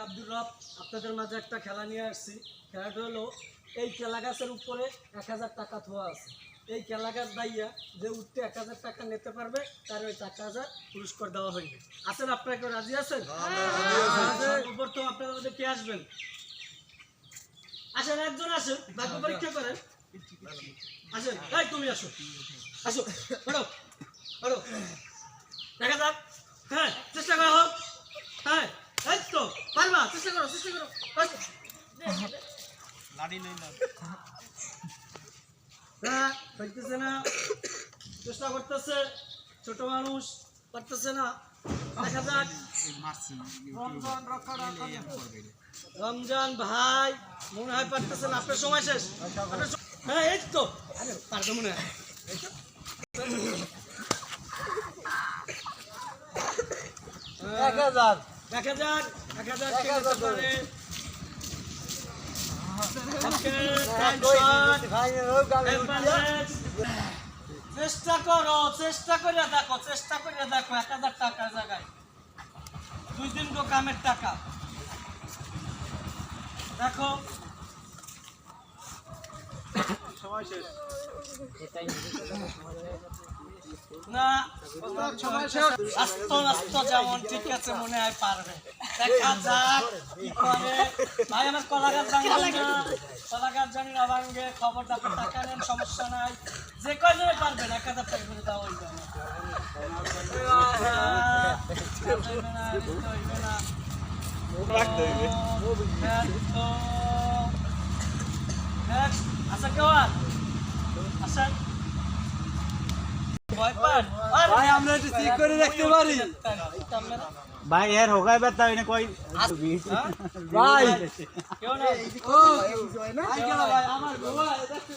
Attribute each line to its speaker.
Speaker 1: আব্দুর রব আপনাদের মাঝে একটা খেলা নিয়ে আসছি। খেলাটা হলো এই কেলা গাছের উপরে 1000 টাকা থোয়া আছে। এই কেলা গাছ দাইয়া যে উঠতে 1000 টাকা নিতে পারবে তার ওই 1000 পুরস্কার দেওয়া হইবে। আছেন আপনারা কেউ রাজি আছেন? প্রথম আপনাদের মধ্যে কে আসবেন? আসেন, একজন আসেন, ভাগ্য পরীক্ষা করেন। আসেন, এই তুমি আসো, আসো, ওঠো, ওঠো, দেখা যাক। হ্যাঁ, চেষ্টা করা হোক। হ্যাঁ, এই তো পারবা, চেষ্টা করো, চেষ্টা করো। হ্যাঁ, হইতেছে না, চেষ্টা করতেছে, ছোট মানুষ পারতেছে না। দেখা যাক। রমজান ভাই মনে হয় পারতেছে না, আপনার সময় শেষ। হ্যাঁ, এই তো পারতো মনে হয়। দেখা যাক 1000 চেষ্টা করো, চেষ্টা করে দেখো, 1000 টাকার জায়গায় 2 দিন তো কামের টাকা দেখো। সময় শেষ না, আস্তে যেমন ঠিক আছে মনে হয় পারবে। দেখা যাক কি করে। ভাই আমার কলাগাছ জানি না ভাঙ্গে, খবরটা টাকা নেন, সমস্যা নাই। যে কয়জনে পারবেন 1000 টাকা করে দেওয়া হইবে না। আচ্ছা কেউ আর আসেন, ভাই আমরা একটু চেক করে দেখতে পারি।
Speaker 2: ভাই এর হোগায় ব্যথা হইনা কই
Speaker 1: ভাই কেউ না, ও ভাই আমার বাবা দেখতে